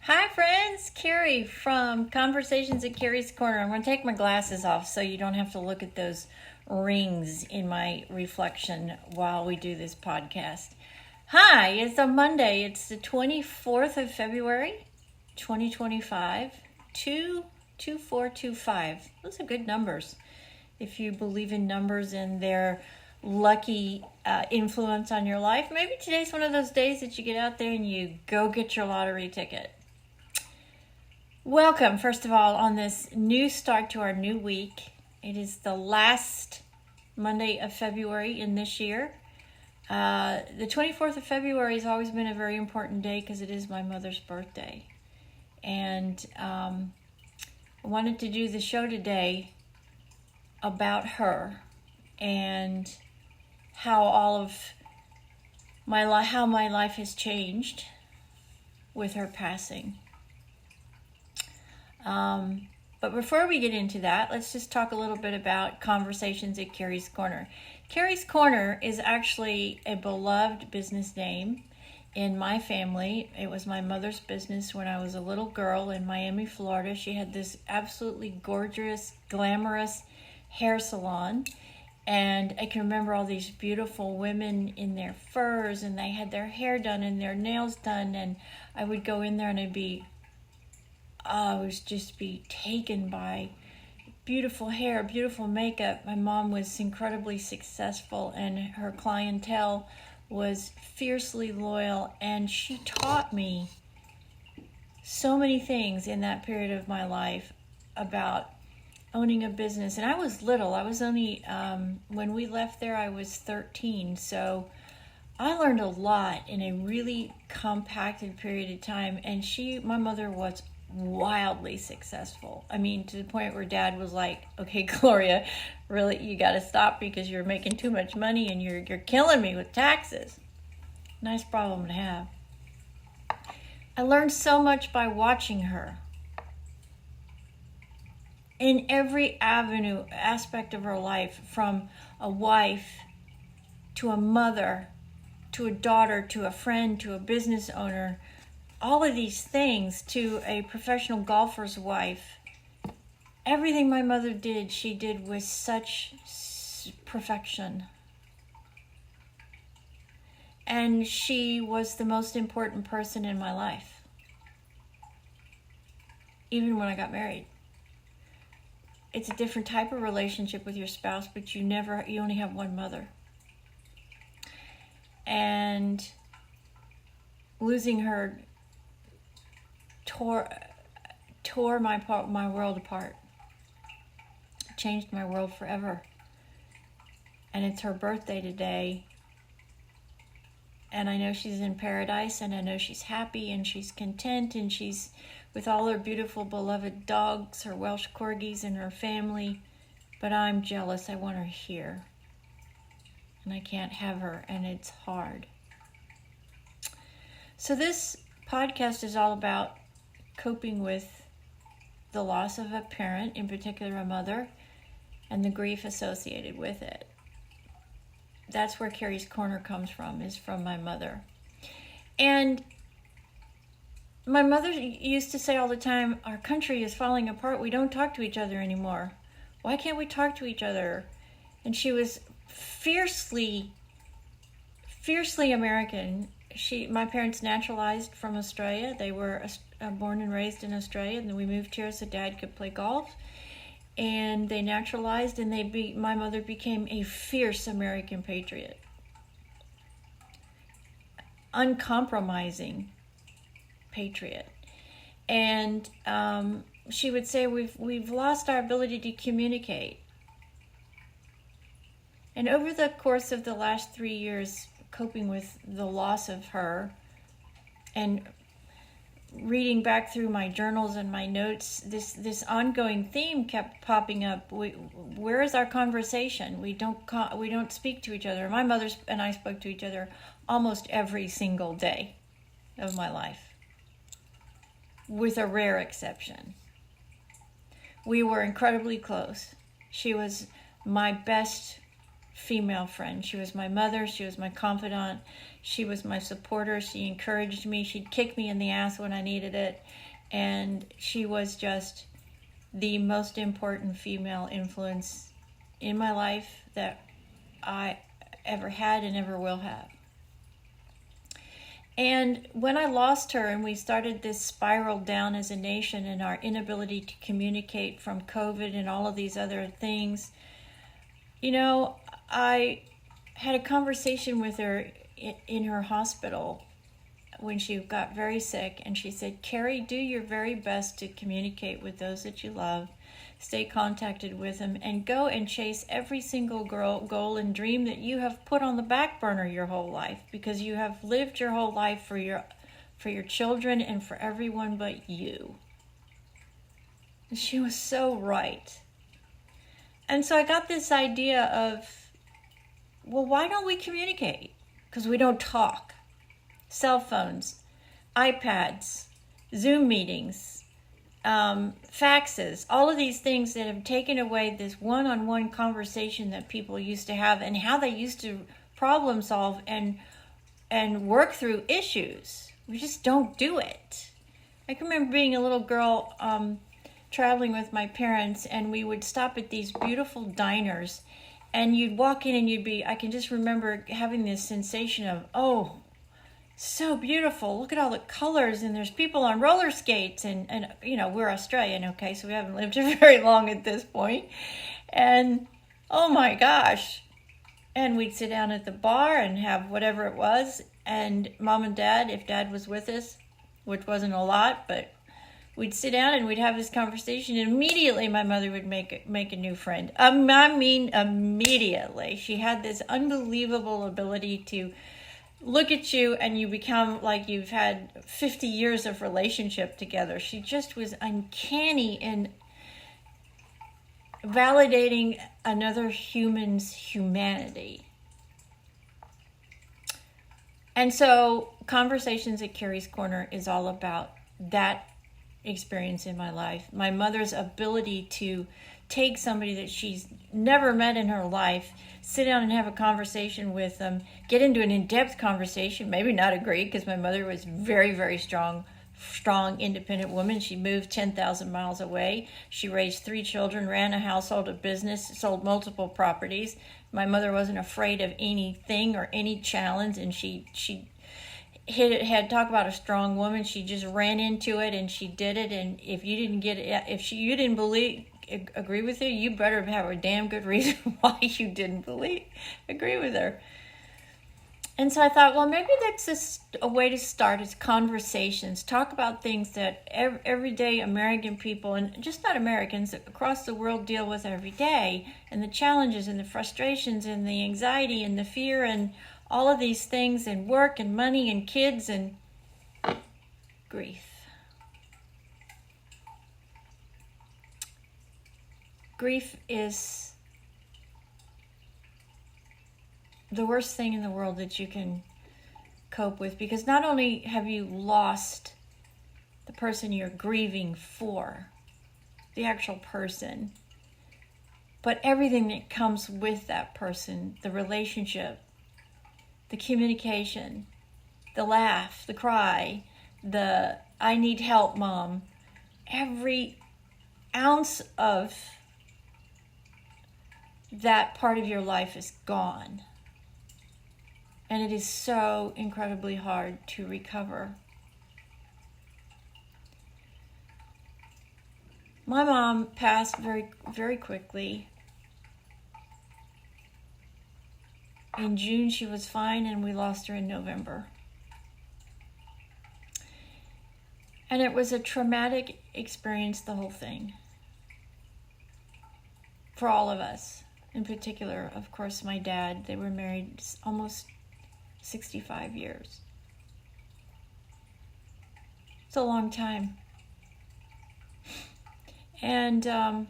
Hi friends, Kerrie from Conversations at Kerrie's Corner. I'm going to take my glasses off so you don't have to look at those rings in my reflection while we do this podcast. Hi, it's a Monday. It's the 24th of February, 2025. 22425. Those are good numbers. If you believe in numbers and their lucky influence on your life, maybe today's one of those days that you get out there and you go get your lottery ticket. Welcome, first of all, on this new start to our new week. It is the last Monday of February in this year. The 24th of February has always been a very important day because it is my mother's birthday. And I wanted to do the show today about her and how my life has changed with her passing. But before we get into that, let's just talk a little bit about Conversations at Kerrie's Corner. Kerrie's Corner is actually a beloved business name in my family. It was my mother's business when I was a little girl in Miami, Florida. She had this absolutely gorgeous, glamorous hair salon. And I can remember all these beautiful women in their furs, and they had their hair done and their nails done. And I would go in there and I was just be taken by beautiful hair, beautiful makeup. My mom was incredibly successful and her clientele was fiercely loyal, and she taught me so many things in that period of my life about owning a business. And I was little. I was only, when we left there, I was 13. So I learned a lot in a really compacted period of time. And my mother was wildly successful. I mean, to the point where Dad was like, okay, Gloria, really, you got to stop because you're making too much money and you're killing me with taxes. Nice problem to have. I learned so much by watching her. In every aspect of her life, from a wife to a mother to a daughter to a friend to a business owner, all of these things, to a professional golfer's wife. Everything my mother did, she did with such perfection. And she was the most important person in my life, even when I got married. It's a different type of relationship with your spouse, but you only have one mother. And losing her tore my world apart. Changed my world forever. And it's her birthday today. And I know she's in paradise, and I know she's happy, and she's content, and she's with all her beautiful, beloved dogs, her Welsh corgis, and her family. But I'm jealous. I want her here. And I can't have her, and it's hard. So this podcast is all about coping with the loss of a parent, in particular a mother, and the grief associated with it. That's where Kerrie's Corner comes from, is from my mother. And my mother used to say all the time, our country is falling apart. We don't talk to each other anymore. Why can't we talk to each other? And she was fiercely American. My parents naturalized from Australia. They were born and raised in Australia, and then we moved here so Dad could play golf. And they naturalized, and my mother became a fierce American patriot. Uncompromising patriot. And she would say, we've lost our ability to communicate. And over the course of the last 3 years, coping with the loss of her and reading back through my journals and my notes, this ongoing theme kept popping up. Where is our conversation? We don't speak to each other. My mother and I spoke to each other almost every single day of my life, with a rare exception. We were incredibly close. She was my best female friend. She was my mother. She was my confidant. She was my supporter. She encouraged me. She'd kick me in the ass when I needed it. And she was just the most important female influence in my life that I ever had and ever will have. And when I lost her and we started this spiral down as a nation and our inability to communicate from COVID and all of these other things, I had a conversation with her in her hospital when she got very sick, and she said, "Kerrie, do your very best to communicate with those that you love, stay contacted with them, and go and chase every single goal and dream that you have put on the back burner your whole life, because you have lived your whole life for your children and for everyone but you." And she was so right. And so I got this idea of, well, why don't we communicate? Because we don't talk. Cell phones, iPads, Zoom meetings, faxes, all of these things that have taken away this one-on-one conversation that people used to have and how they used to problem solve and work through issues. We just don't do it. I can remember being a little girl traveling with my parents, and we would stop at these beautiful diners, and you'd walk in and I can just remember having this sensation of, oh, so beautiful, look at all the colors, and there's people on roller skates, and we're Australian, okay, so we haven't lived here very long at this point, and oh my gosh. And we'd sit down at the bar and have whatever it was, and mom and dad, if dad was with us, which wasn't a lot, but we'd sit down and we'd have this conversation, and immediately my mother would make a new friend. I mean, immediately. She had this unbelievable ability to look at you and you become like you've had 50 years of relationship together. She just was uncanny in validating another human's humanity. And so Conversations at Kerrie's Korner is all about that experience in my life. My mother's ability to take somebody that she's never met in her life, sit down and have a conversation with them, get into an in-depth conversation, maybe not agree, because my mother was very, very strong, independent woman. She moved 10,000 miles away. She raised 3 children, ran a household, a business, sold multiple properties. My mother wasn't afraid of anything or any challenge, and she hit it head. Talk about a strong woman. She just ran into it and she did it. And if you didn't get it, you didn't agree with her, you better have a damn good reason why you didn't agree with her. And so I thought, well, maybe that's a way to start is conversations. Talk about things that everyday American people, and just not Americans, across the world deal with every day, and the challenges and the frustrations and the anxiety and the fear and all of these things, and work and money and kids and grief. Grief is the worst thing in the world that you can cope with, because not only have you lost the person you're grieving for, the actual person, but everything that comes with that person, the relationship, the communication, the laugh, the cry, the I need help, mom, every ounce of that part of your life is gone. And it is so incredibly hard to recover. My mom passed very, very quickly. In June, she was fine, and we lost her in November. And it was a traumatic experience, the whole thing, for all of us. In particular, of course, my dad. They were married almost 65 years. It's a long time. And I'm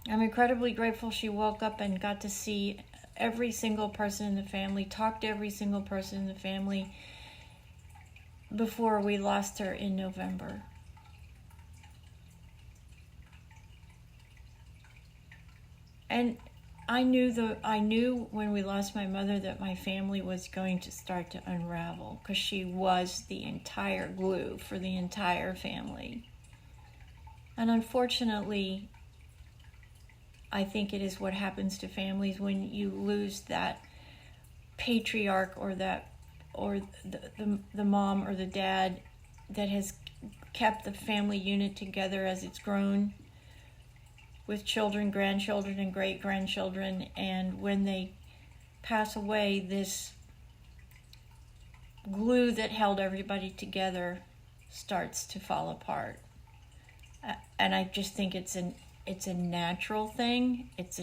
incredibly grateful she woke up and got to see every single person in the family, talk to every single person in the family before we lost her in November. And I knew when we lost my mother that my family was going to start to unravel, because she was the entire glue for the entire family. And unfortunately, I think it is what happens to families when you lose that patriarch, or the mom or the dad that has kept the family unit together as it's grown, with children, grandchildren, and great-grandchildren. And when they pass away, this glue that held everybody together starts to fall apart. And I just think it's a natural thing. It's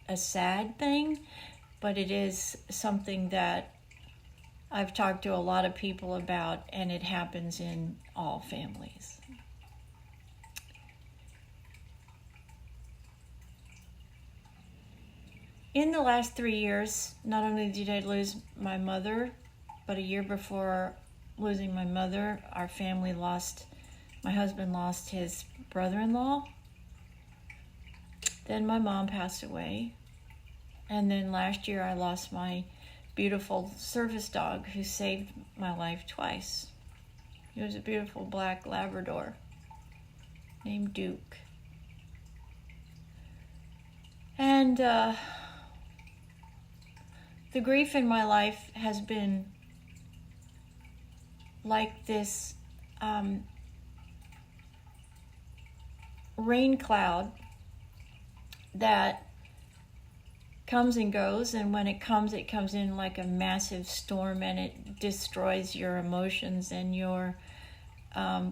a sad thing, but it is something that I've talked to a lot of people about, and it happens in all families. In the last 3 years, not only did I lose my mother, but a year before losing my mother, my husband lost his brother-in-law. Then my mom passed away. And then last year I lost my beautiful service dog who saved my life twice. He was a beautiful black Labrador named Duke. And the grief in my life has been like this rain cloud that comes and goes, and when it comes in like a massive storm, and it destroys your emotions and your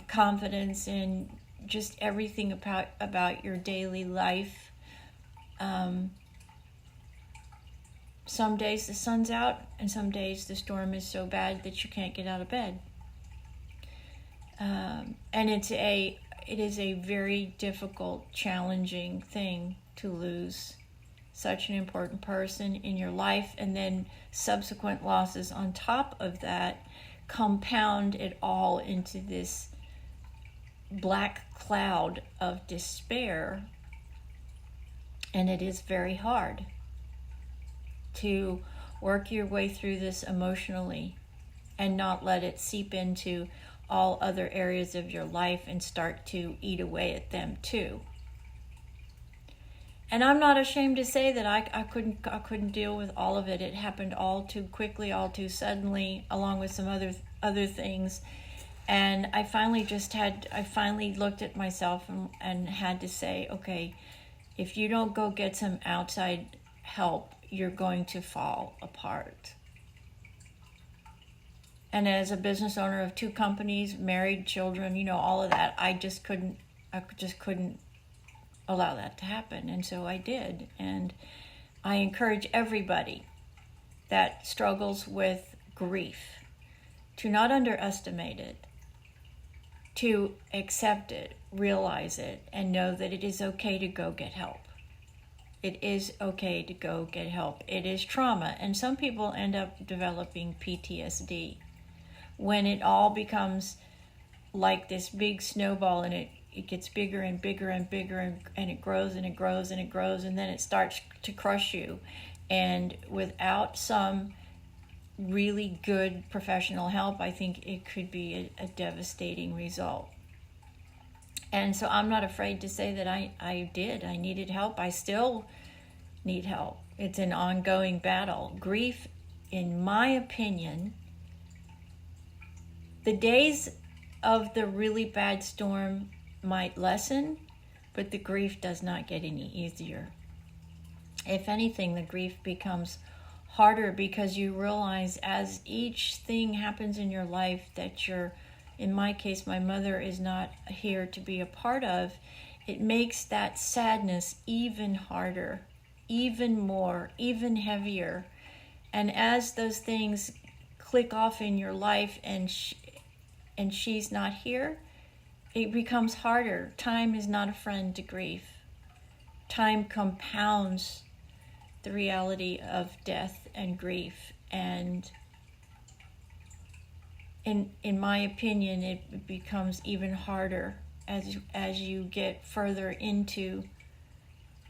confidence and just everything about your daily life. Some days the sun's out, and some days the storm is so bad that you can't get out of bed. And it is a very difficult, challenging thing to lose such an important person in your life, and then subsequent losses on top of that compound it all into this black cloud of despair. And it is very hard to work your way through this emotionally and not let it seep into all other areas of your life and start to eat away at them too. And I'm not ashamed to say that I couldn't deal with all of it. It happened all too quickly, all too suddenly, along with some other things. And I finally looked at myself and had to say, okay, if you don't go get some outside help, you're going to fall apart. And as a business owner of 2 companies, married, children, all of that, I just couldn't allow that to happen. And so I did. And I encourage everybody that struggles with grief to not underestimate it, to accept it, realize it, and know that it is okay to go get help. It is okay to go get help. It is trauma. And some people end up developing PTSD when it all becomes like this big snowball, and it gets bigger and bigger and bigger, and it grows and it grows and it grows, and then it starts to crush you. And without some really good professional help, I think it could be a devastating result. And so I'm not afraid to say that I needed help. I still need help. It's an ongoing battle. Grief, in my opinion, the days of the really bad storm might lessen, but the grief does not get any easier. If anything, the grief becomes harder, because you realize as each thing happens in your life that in my case, my mother is not here to be a part of, it makes that sadness even harder, even more, even heavier. And as those things click off in your life and she's not here, it becomes harder. Time is not a friend to grief. Time compounds the reality of death and grief. And in my opinion, it becomes even harder as you get further into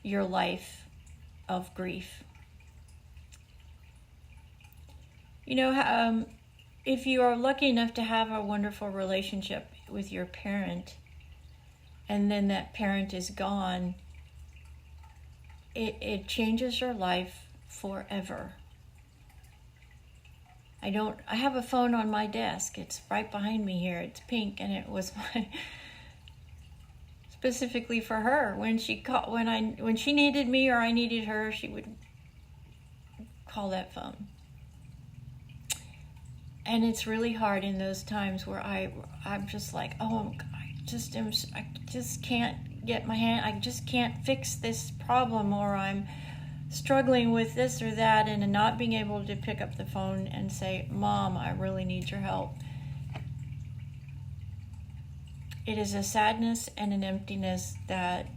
your life of grief. You know, if you are lucky enough to have a wonderful relationship with your parent, and then that parent is gone, it changes your life forever. I have a phone on my desk. It's right behind me here. It's pink, and it was specifically for her. When she needed me or I needed her, she would call that phone. And it's really hard in those times where I'm just like, oh, I just can't get my hand, I just can't fix this problem, or I'm struggling with this or that, and not being able to pick up the phone and say, Mom, I really need your help. It is a sadness and an emptiness that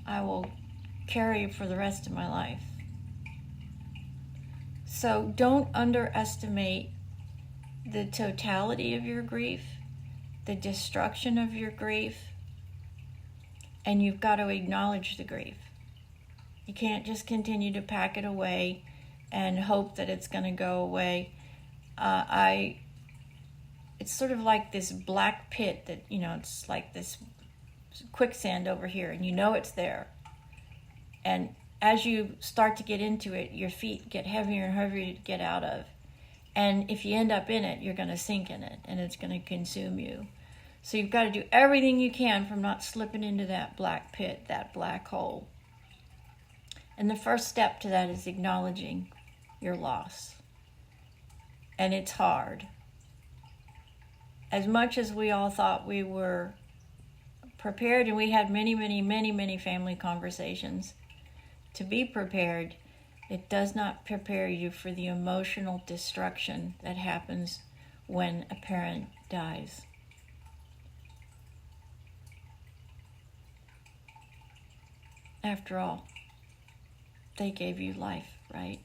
I will carry for the rest of my life. So don't underestimate the totality of your grief, the destruction of your grief, and you've got to acknowledge the grief. You can't just continue to pack it away and hope that it's going to go away. It's sort of like this black pit that, it's like this quicksand over here, and it's there. And as you start to get into it, your feet get heavier and heavier to get out of. And if you end up in it, you're going to sink in it, and it's going to consume you. So you've got to do everything you can from not slipping into that black pit, that black hole. And the first step to that is acknowledging your loss. And it's hard. As much as we all thought we were prepared, and we had many, many, many, many family conversations to be prepared, it does not prepare you for the emotional destruction that happens when a parent dies. After all, they gave you life, right?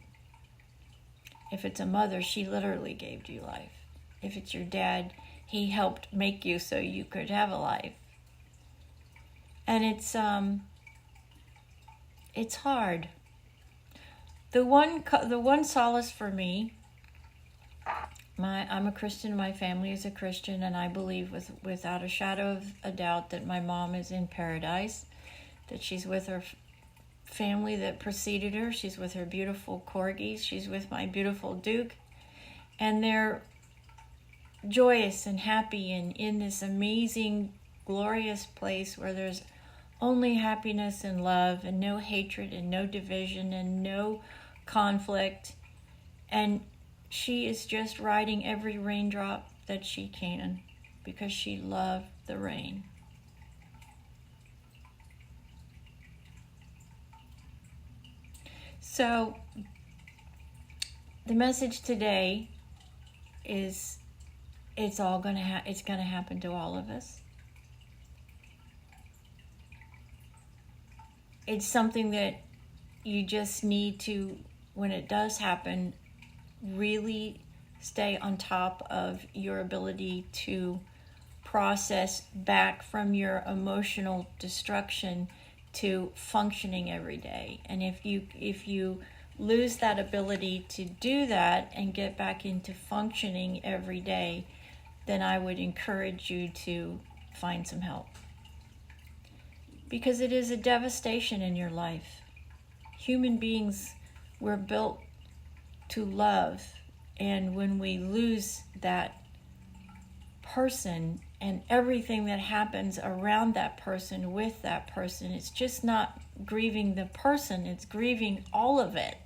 If it's a mother, she literally gave you life. If it's your dad, he helped make you so you could have a life. And it's hard. The one solace for me, I'm a Christian, my family is a Christian, and I believe without a shadow of a doubt that my mom is in paradise, that she's with her family that preceded her, she's with her beautiful corgis, she's with my beautiful Duke, and they're joyous and happy and in this amazing, glorious place where there's only happiness and love and no hatred and no division and no conflict. And she is just riding every raindrop that she can because she loved the rain. So the message today is it's going to happen to all of us. It's something that you just need to, when it does happen, really stay on top of your ability to process back from your emotional destruction to functioning every day. And if you lose that ability to do that and get back into functioning every day, then I would encourage you to find some help. Because it is a devastation in your life. Human beings were built to love, and when we lose that person and everything that happens around that person, with that person, it's just not grieving the person, it's grieving all of it.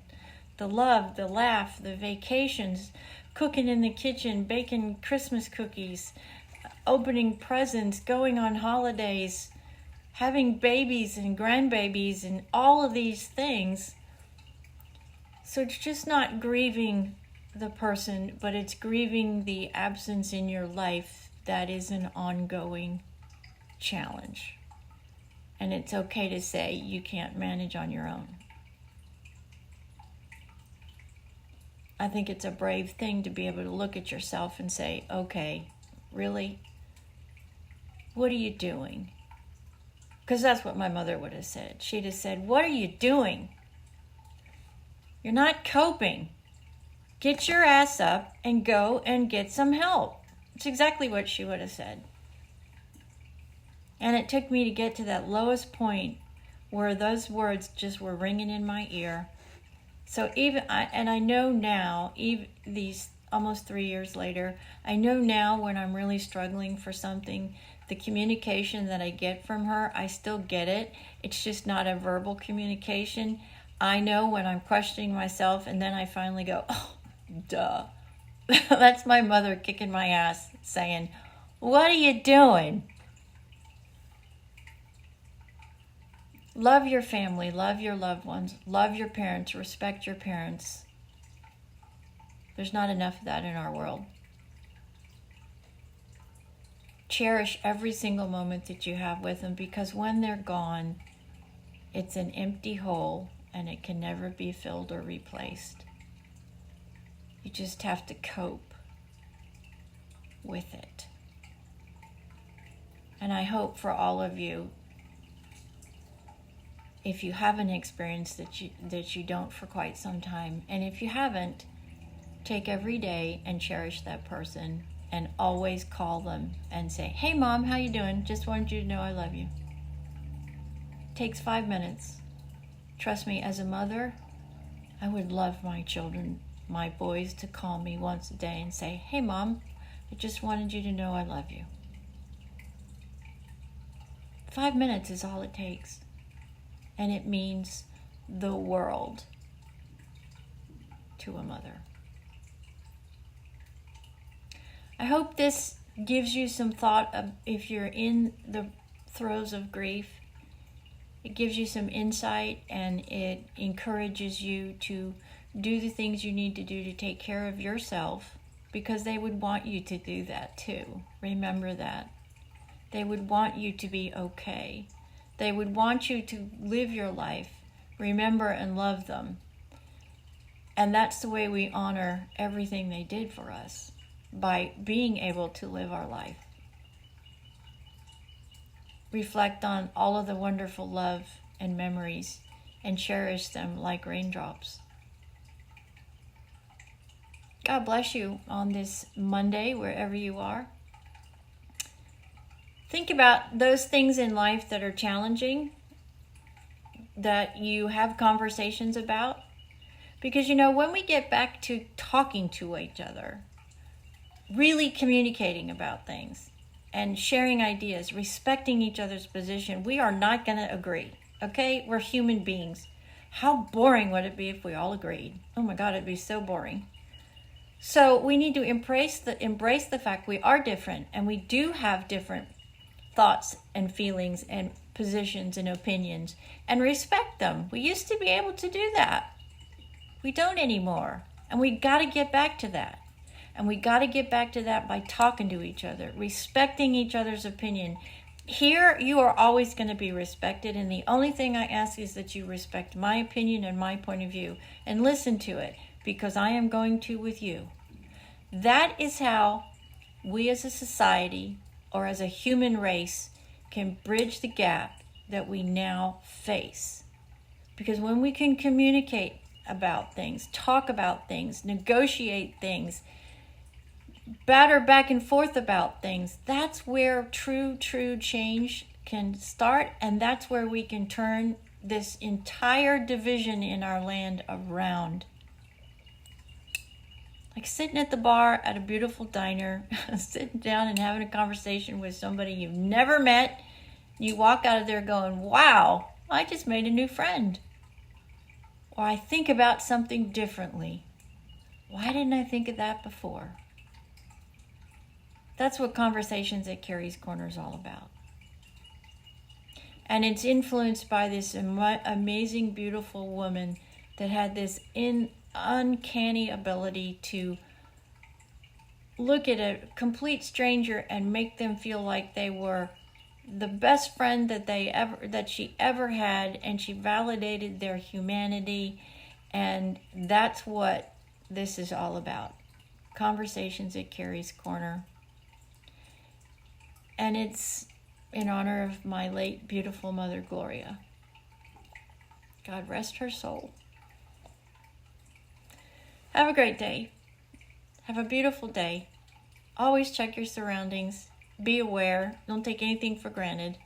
The love, the laugh, the vacations, cooking in the kitchen, baking Christmas cookies, opening presents, going on holidays, having babies and grandbabies and all of these things. So it's just not grieving the person, but it's grieving the absence in your life that is an ongoing challenge. And it's okay to say you can't manage on your own. I think it's a brave thing to be able to look at yourself and say, okay, really? What are you doing? Because that's what my mother would have said. She'd have said, what are you doing? You're not coping. Get your ass up and go and get some help. It's exactly what she would have said. And it took me to get to that lowest point where those words just were ringing in my ear. So I know now, even these almost 3 years later, I know now when I'm really struggling for something, the communication that I get from her, I still get it. It's just not a verbal communication. I know when I'm questioning myself, and then I finally go, oh, duh. That's my mother kicking my ass saying, what are you doing? Love your family, love your loved ones, love your parents, respect your parents. There's not enough of that in our world. Cherish every single moment that you have with them, because when they're gone, it's an empty hole and it can never be filled or replaced. You just have to cope with it. And I hope for all of you, if you haven't experienced that you don't for quite some time, and if you haven't, take every day and cherish that person and always call them and say, hey Mom, how you doing? Just wanted you to know I love you. Takes 5 minutes. Trust me, as a mother, I would love my children, my boys, to call me once a day and say, hey Mom, I just wanted you to know I love you. 5 minutes is all it takes. And it means the world to a mother. I hope this gives you some thought of, if you're in the throes of grief, it gives you some insight, and it encourages you to do the things you need to do to take care of yourself, because they would want you to do that too. Remember that. They would want you to be okay. They would want you to live your life, remember and love them. And that's the way we honor everything they did for us, by being able to live our life. Reflect on all of the wonderful love and memories and cherish them like raindrops. God bless you on this Monday, wherever you are. Think about those things in life that are challenging, that you have conversations about. Because, when we get back to talking to each other, really communicating about things and sharing ideas, respecting each other's position, we are not going to agree. Okay? We're human beings. How boring would it be if we all agreed? Oh my God, it'd be so boring. So we need to embrace the fact we are different, and we do have different thoughts and feelings and positions and opinions, and respect them. We used to be able to do that. We don't anymore. And we got to get back to that. And we got to get back to that by talking to each other, respecting each other's opinion. Here, you are always going to be respected, and the only thing I ask is that you respect my opinion and my point of view, and listen to it, because I am going to with you. That is how we as a society, or as a human race, can bridge the gap that we now face. Because when we can communicate about things, talk about things, negotiate things, batter back and forth about things, that's where true change can start, and that's where we can turn this entire division in our land around. Like sitting at the bar at a beautiful diner, sitting down and having a conversation with somebody you've never met. You walk out of there going, wow, I just made a new friend. Or I think about something differently. Why didn't I think of that before? That's what Conversations at Kerrie's Korner is all about. And it's influenced by this amazing, beautiful woman that had this uncanny ability to look at a complete stranger and make them feel like they were the best friend that she ever had, and she validated their humanity. And that's what this is all about. Conversations at Kerrie's Korner. And it's in honor of my late beautiful mother, Gloria. God rest her soul. Have a great day. Have a beautiful day. Always check your surroundings. Be aware. Don't take anything for granted.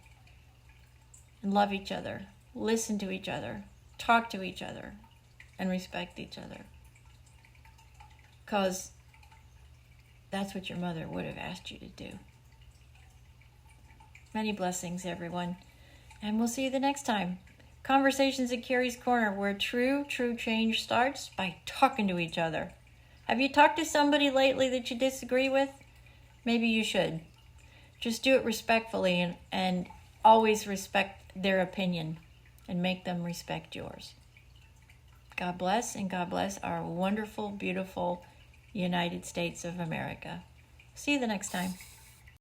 And love each other. Listen to each other. Talk to each other. And respect each other. Because that's what your mother would have asked you to do. Many blessings, everyone. And we'll see you the next time. Conversations at Kerrie's Corner, where true change starts by talking to each other. Have you talked to somebody lately that you disagree with? Maybe you should. Just do it respectfully and always respect their opinion and make them respect yours. God bless, and God bless our wonderful, beautiful United States of America. See you the next time.